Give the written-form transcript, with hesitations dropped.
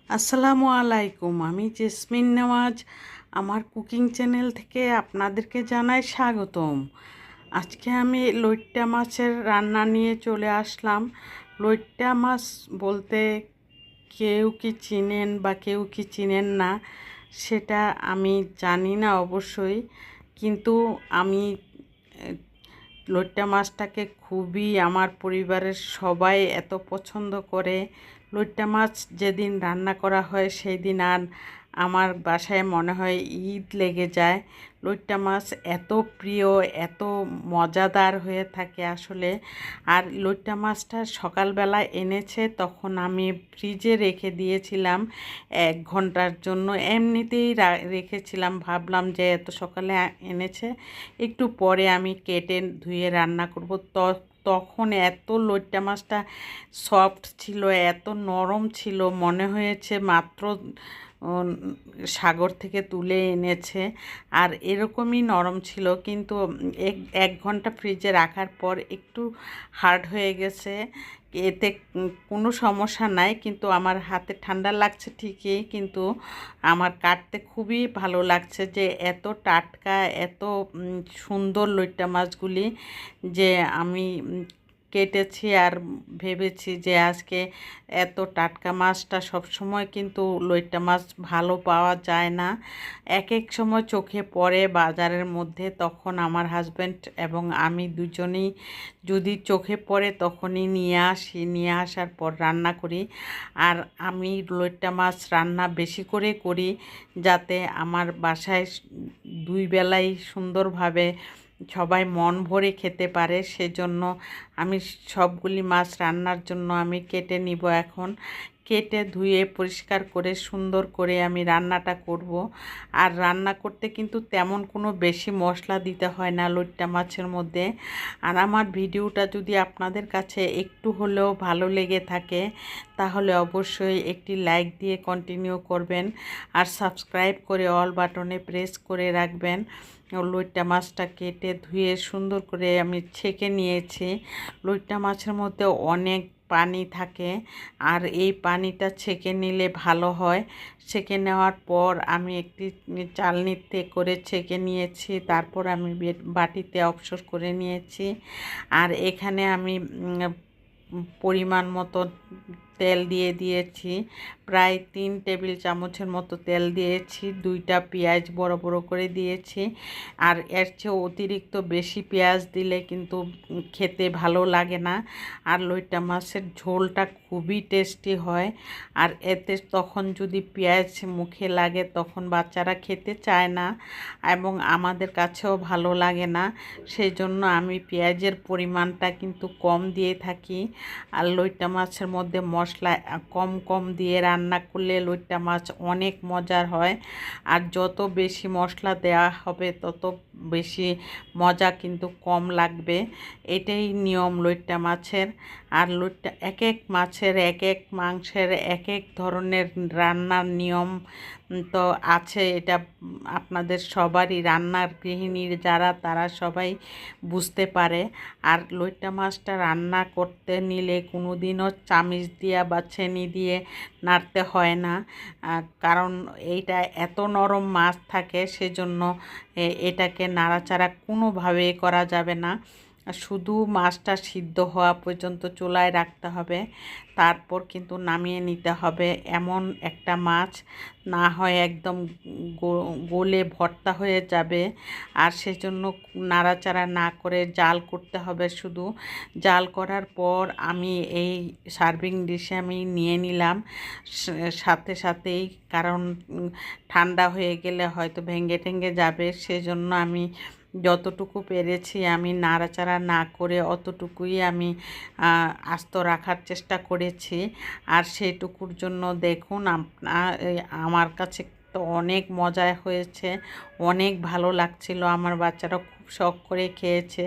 আসসালামু আলাইকুম। আমি জেসমিন নেওয়াজ আমার কুকিং চ্যানেল থেকে আপনাদেরকে জানাই স্বাগতম। আজকে আমি লইট্টা মাছের রান্না নিয়ে চলে আসলাম। লইট্টা মাছ বলতে কেউ কি চিনেন বা কেউ কি চিনেন না সেটা আমি জানি না অবশ্যই, কিন্তু আমি লইট্টা মাছটাকে খুবই আমার পরিবারের সবাই এত পছন্দ করে। লইট্টা মাছ যেদিন রান্না করা হয় সেই দিন আর আমার বাসায় মনে হয় ঈদ লেগে যায়। লইট্টা মাছ এত প্রিয়, এত মজাদার হয়ে থাকে আসলে। আর লইট্টা মাছটা সকালবেলা এনেছে, তখন আমি ফ্রিজে রেখে দিয়েছিলাম 1 ঘন্টার জন্য। এমনিতেই রেখেছিলাম, ভাবলাম যে এত সকালে এনেছে, একটু পরে আমি কেটে ধুয়ে রান্না করব। তখন এত লইট্টা মাছটা সফট ছিল, এত নরম ছিল, মনে হয়েছে মাত্র সাগর থেকে তুলে এনেছে। আর এরকমই নরম ছিল, কিন্তু 1 ঘন্টা ফ্রিজে রাখার পর একটু হার্ড হয়ে গেছে। এতে কোনো সমস্যা নাই, কিন্তু আমার হাতে ঠান্ডা লাগছে ঠিকই, কিন্তু আমার কাটতে খুবই ভালো লাগছে যে এত টাটকা, এত সুন্দর লইট্টা মাছগুলি যে আমি কেটেছি। আর ভেবেছি যে আজকে এত টাটকা মাছটা সবসময় কিন্তু লইট্টা মাছ ভালো পাওয়া যায় না, এক এক সময় চোখে পড়ে বাজারের মধ্যে, তখন আমার হাজব্যান্ড এবং আমি দুজনেই যদি চোখে পড়ে তখনই নিয়ে আসি, নিয়ে আসার পর রান্না করি। আর আমি লইট্টা মাছ রান্না বেশি করে করি যাতে আমার বাসায় 2 বেলাই সুন্দরভাবে সবাই মন ভরে খেতে পারে। সেজন্য আমি সবগুলি মাছ রান্নার জন্য আমি কেটে নিব এখন। কেটে ধুয়ে পরিষ্কার করে সুন্দর করে আমি রান্নাটা করব। আর রান্না করতে কিন্তু তেমন কোনো বেশি মশলা দিতে হয় না লইট্টা মাছের মধ্যে। আর আমার ভিডিওটা যদি আপনাদের কাছে একটু হলেও ভালো লেগে থাকে তাহলে অবশ্যই একটি লাইক দিয়ে কন্টিনিউ করবেন, আর সাবস্ক্রাইব করে অল বাটনে প্রেস করে রাখবেন। লইট্টা মাছটা কেটে ধুয়ে সুন্দর করে আমি ছেঁকে নিয়েছি। লইট্টা মাছের মধ্যে অনেক পানি থাকে, আর এই পানিটা ছেঁকে নিলে ভালো হয়। ছেঁকে নেওয়ার পর আমি একটি চালনিতে করে ছেঁকে নিয়েছি, তারপর আমি বাটিতে অবসর করে নিয়েছি। আর এখানে আমি পরিমাণ মতো তেল দিয়ে দিয়েছি, প্রায় 3 টেবিল চামচের মতো তেল দিয়েছি। 2টা পেঁয়াজ বড় বড় করে দিয়েছি। আর এর চেয়ে অতিরিক্ত বেশি পেঁয়াজ দিলে কিন্তু খেতে ভালো লাগে না। আর লইট্টা মাছের ঝোলটা খুবই টেস্টি হয়। আর এতে তখন যদি পেঁয়াজ মুখে লাগে তখন বাচ্চারা খেতে চায় না এবং আমাদের কাছেও ভালো লাগে না। সেই জন্য আমি পেঁয়াজের পরিমাণটা কিন্তু কম দিয়ে থাকি। আর লইট্টা মাছের মধ্যে মশলা কম কম দিয়ে রান্না করলে লইট্টা মাছ অনেক মজার হয়। আর যত বেশি মশলা দেওয়া হবে তত বেশি মজা কিন্তু কম লাগবে। এটাই নিয়ম লইট্টা মাছের। আর লইট্টা এক এক মাছের, এক এক মাংসের এক এক ধরনের রান্নার নিয়ম তো আছে। এটা আপনাদের সবারই, রান্নার গৃহিণীর যারা তারা সবাই বুঝতে পারে। আর লইট্টা মাছটা রান্না করতে নিলে কোনো দিনও চামিচ দিয়ে বা ছেনি দিয়ে নাড়তে হয় না, কারণ এইটা এত নরম মাছ থাকে, সেজন্য এটাকে নাড়াচাড়া কোনোভাবেই করা যাবে না। শুধু মাছটা সিদ্ধ হওয়া পর্যন্ত চুলায় রাখতে হবে, তারপর কিন্তু নামিয়ে নিতে হবে। এমন একটা মাছ না হয় একদম গলে ভর্তা হয়ে যাবে। আর সেজন্য নাড়াচাড়া না করে জাল করতে হবে শুধু। জাল করার পর আমি এই সার্ভিং ডিশে আমি নিয়ে নিলাম সাথে সাথেই, কারণ ঠান্ডা হয়ে গেলে হয়তো ভেঙে টেঙ্গে যাবে। সেজন্য আমি যতটুকু পেরেছি আমি নাড়াচাড়া না করে অতটুকুই আমি আস্ত রাখার চেষ্টা করেছি। আর সেইটুকুর জন্য দেখুন আমার কাছে তো অনেক মজা হয়েছে, অনেক ভালো লাগছিল। আমার বাচ্চারা খুব শখ করে খেয়েছে।